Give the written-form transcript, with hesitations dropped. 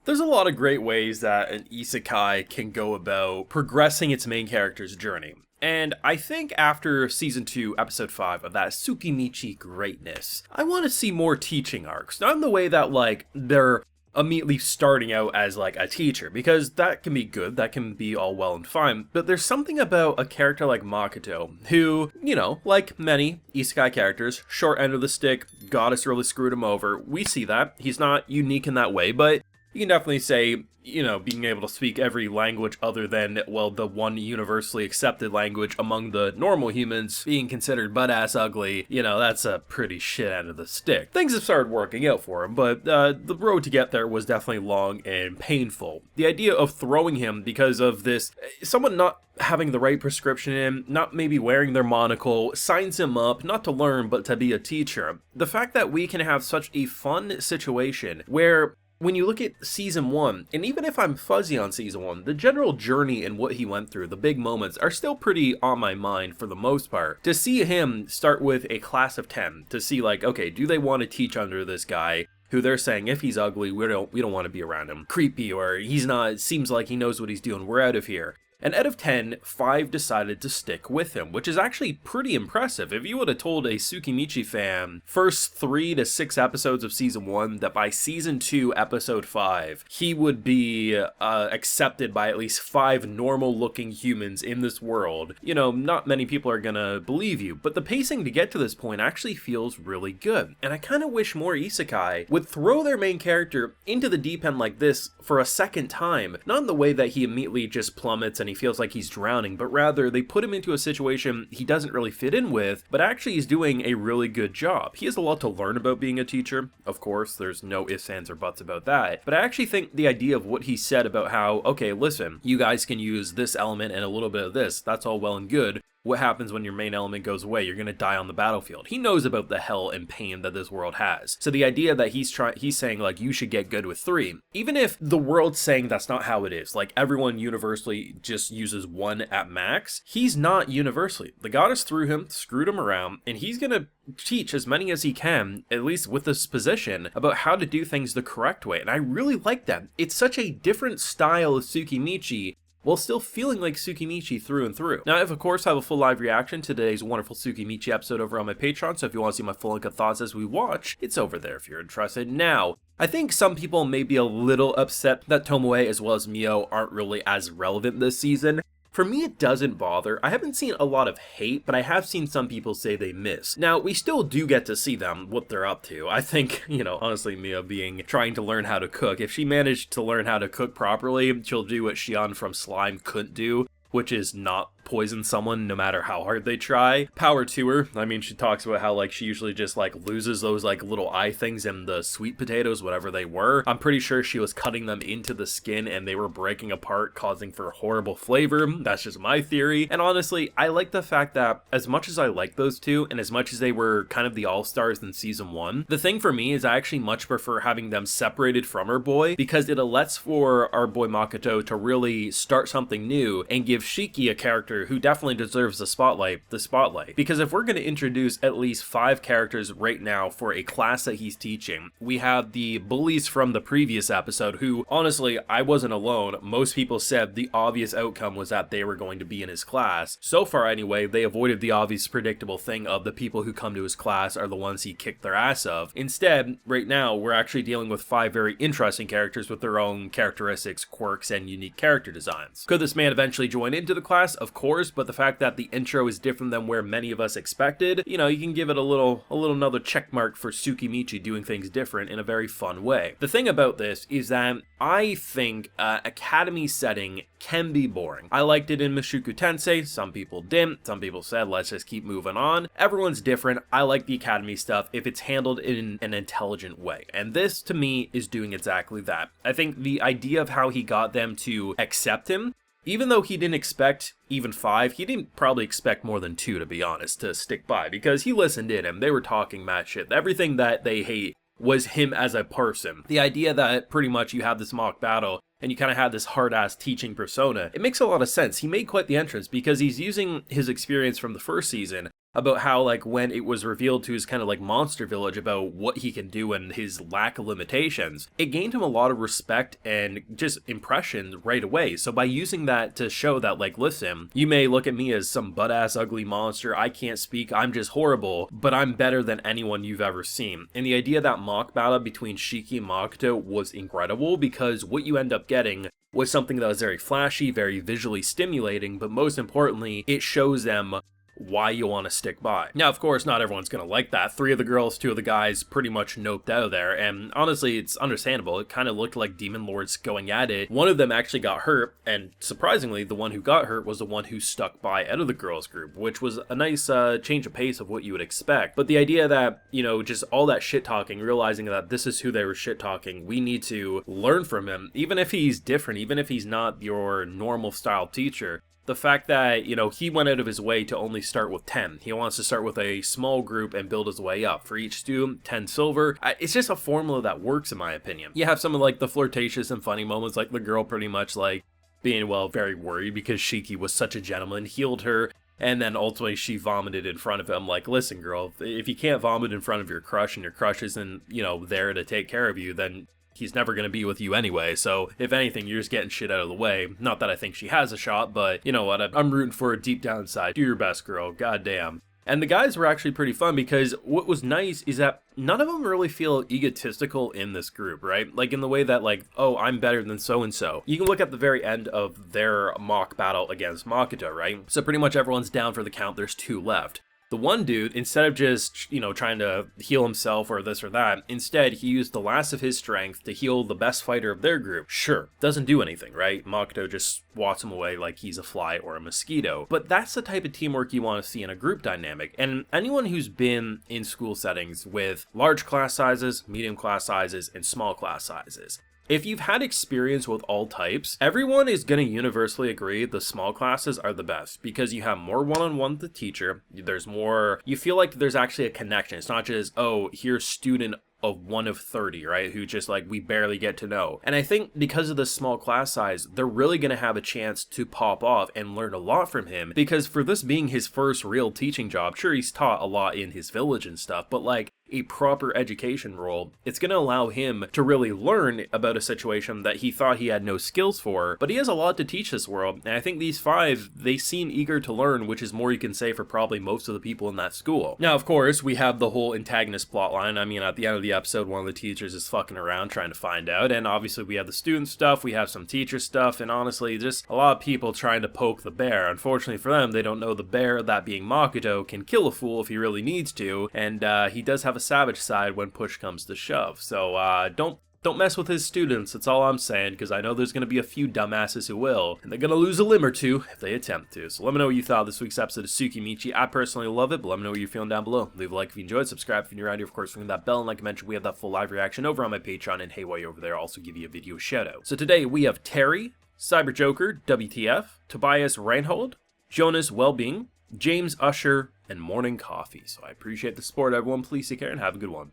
There's a lot of great ways that an isekai can go about progressing its main character's journey. And I think after season 2, episode 5 of that Tsukimichi greatness, I want to see more teaching arcs. Not in the way that, like, they're immediately starting out as, like, a teacher, because that can be good, that can be all well and fine, but there's something about a character like Makoto, who, you know, like many isekai characters, short end of the stick, goddess really screwed him over. We see that. He's not unique in that way, but you can definitely say, you know, being able to speak every language other than, well, the one universally accepted language among the normal humans, being considered butt-ass ugly, you know, that's a pretty shit end of the stick. Things have started working out for him, but the road to get there was definitely long and painful. The idea of throwing him because of this, someone not having the right prescription in, not maybe wearing their monocle, signs him up, not to learn, but to be a teacher. The fact that we can have such a fun situation where when you look at season 1, and even if I'm fuzzy on season 1, the general journey and what he went through, the big moments, are still pretty on my mind for the most part. To see him start with a class of 10, to see like, okay, do they want to teach under this guy who they're saying if he's ugly, we don't want to be around him. Creepy, or he's not, seems like he knows what he's doing, we're out of here. And out of 10, 5 decided to stick with him, which is actually pretty impressive. If you would have told a Tsukimichi fan first 3 to 6 episodes of season 1 that by season 2, episode 5, he would be accepted by at least 5 normal-looking humans in this world, you know, not many people are gonna believe you. But the pacing to get to this point actually feels really good. And I kind of wish more isekai would throw their main character into the deep end like this for a second time. Not in the way that he immediately just plummets and he feels like he's drowning, but rather they put him into a situation he doesn't really fit in with, but actually he's doing a really good job. He has a lot to learn about being a teacher, of course, there's no ifs, ands, or buts about that, but I actually think the idea of what he said about how, okay, listen, you guys can use this element and a little bit of this, that's all well and good. What happens when your main element goes away? You're gonna die on the battlefield. He knows about the hell and pain that this world has. So the idea that he's saying like you should get good with 3, even if the world's saying that's not how it is, like everyone universally just uses 1 at max, he's not universally. The goddess threw him, screwed him around, and he's gonna teach as many as he can, at least with this position, about how to do things the correct way. And I really like that. It's such a different style of Tsukimichi, while still feeling like Tsukimichi through and through. Now, I of course have a full live reaction to today's wonderful Tsukimichi episode over on my Patreon, so if you want to see my full link of thoughts as we watch, it's over there if you're interested. Now, I think some people may be a little upset that Tomoe as well as Mio aren't really as relevant this season. For me, it doesn't bother. I haven't seen a lot of hate, but I have seen some people say they miss. Now, we still do get to see them, what they're up to. I think, you know, honestly, Mia trying to learn how to cook. If she managed to learn how to cook properly, she'll do what Shion from Slime couldn't do, which is not poison someone no matter how hard they try. Power to her. I mean, she talks about how like she usually just like loses those like little eye things in the sweet potatoes, whatever they were. I'm pretty sure she was cutting them into the skin and they were breaking apart, causing for horrible flavor. That's just my theory. And honestly, I like the fact that as much as I like those two and as much as they were kind of the all-stars in season 1, the thing for me is I actually much prefer having them separated from her boy, because it lets for our boy Makoto to really start something new and give Shiki a character who definitely deserves the spotlight. Because if we're going to introduce at least 5 characters right now for a class that he's teaching, we have the bullies from the previous episode who, honestly, I wasn't alone. Most people said the obvious outcome was that they were going to be in his class. So far anyway, they avoided the obvious predictable thing of the people who come to his class are the ones he kicked their ass of. Instead, right now, we're actually dealing with 5 very interesting characters with their own characteristics, quirks, and unique character designs. Could this man eventually join into the class? Of course, but the fact that the intro is different than where many of us expected, you know, you can give it a little another check mark for Tsukimichi doing things different in a very fun way. The thing about this is that I think academy setting can be boring. I liked it in Mushoku Tensei, some people didn't, some people said let's just keep moving on. Everyone's different. I like the academy stuff if it's handled in an intelligent way, and this to me is doing exactly that. I think the idea of how he got them to accept him, even though he didn't expect even 5, he didn't probably expect more than 2, to be honest, to stick by, because he listened in him. They were talking mad shit. Everything that they hate was him as a person. The idea that pretty much you have this mock battle and you kind of have this hard-ass teaching persona, it makes a lot of sense. He made quite the entrance because he's using his experience from the first season about how, like, when it was revealed to his kind of like monster village about what he can do and his lack of limitations, it gained him a lot of respect and just impression right away. So by using that to show that, like, listen, you may look at me as some butt-ass ugly monster, I can't speak, I'm just horrible, but I'm better than anyone you've ever seen. And the idea that mock battle between Shiki and Makoto was incredible, because what you end up getting was something that was very flashy, very visually stimulating, but most importantly, it shows them why you want to stick by. Now, of course, not everyone's gonna like that. 3 of the girls, 2 of the guys pretty much noped out of there, and honestly, it's understandable. It kind of looked like demon lords going at it. One of them actually got hurt, and surprisingly, the one who got hurt was the one who stuck by out of the girls group, which was a nice change of pace of what you would expect. But the idea that, you know, just all that shit talking, realizing that this is who they were shit talking, we need to learn from him, even if he's different, even if he's not your normal style teacher. The fact that, you know, he went out of his way to only start with 10. He wants to start with a small group and build his way up. For each student, 10 silver. It's just a formula that works, in my opinion. You have some of, like, the flirtatious and funny moments, like the girl pretty much, like, being, well, very worried because Shiki was such a gentleman, healed her, and then ultimately she vomited in front of him. Like, listen, girl, if you can't vomit in front of your crush and your crush isn't, you know, there to take care of you, then he's never going to be with you anyway, so if anything, you're just getting shit out of the way. Not that I think she has a shot, but you know what, I'm rooting for a deep down inside. Do your best, girl, goddamn. And the guys were actually pretty fun, because what was nice is that none of them really feel egotistical in this group, right? Like, in the way that, like, oh, I'm better than so-and-so. You can look at the very end of their mock battle against Makoto, right? So pretty much everyone's down for the count, there's 2 left. The one dude, instead of just, you know, trying to heal himself or this or that, instead he used the last of his strength to heal the best fighter of their group. Sure, doesn't do anything, right? Makoto just swats him away like he's a fly or a mosquito. But that's the type of teamwork you want to see in a group dynamic. And anyone who's been in school settings with large class sizes, medium class sizes, and small class sizes, if you've had experience with all types, everyone is going to universally agree the small classes are the best, because you have more one-on-one with the teacher, there's more, you feel like there's actually a connection. It's not just, oh, here's student of 1 of 30, right, who just, like, we barely get to know. And I think because of the small class size, they're really going to have a chance to pop off and learn a lot from him, because for this being his first real teaching job, sure, he's taught a lot in his village and stuff, but, like, a proper education role, it's going to allow him to really learn about a situation that he thought he had no skills for, but he has a lot to teach this world, and I think these 5, they seem eager to learn, which is more you can say for probably most of the people in that school. Now, of course, we have the whole antagonist plotline. I mean, at the end of the episode, one of the teachers is fucking around trying to find out, and obviously we have the student stuff, we have some teacher stuff, and honestly, just a lot of people trying to poke the bear. Unfortunately for them, they don't know the bear, that being Makoto, can kill a fool if he really needs to, and he does have a savage side when push comes to shove. So don't mess with his students, that's all I'm saying, because I know there's going to be a few dumbasses who will, and they're going to lose a limb or 2 if they attempt to. So let me know what you thought of this week's episode of Tsukimichi. I personally love it, but let me know what you're feeling down below. Leave a like if you enjoyed, subscribe if you're new around here, of course, ring that bell, and like I mentioned, we have that full live reaction over on my Patreon, and hey, while you're over there, I'll also give you a video shout out. So today we have Terry, Cyber Joker, WTF, Tobias Reinhold, Jonas Wellbeing, James Usher, and Morning Coffee. So I appreciate the support, everyone. Please take care and have a good one.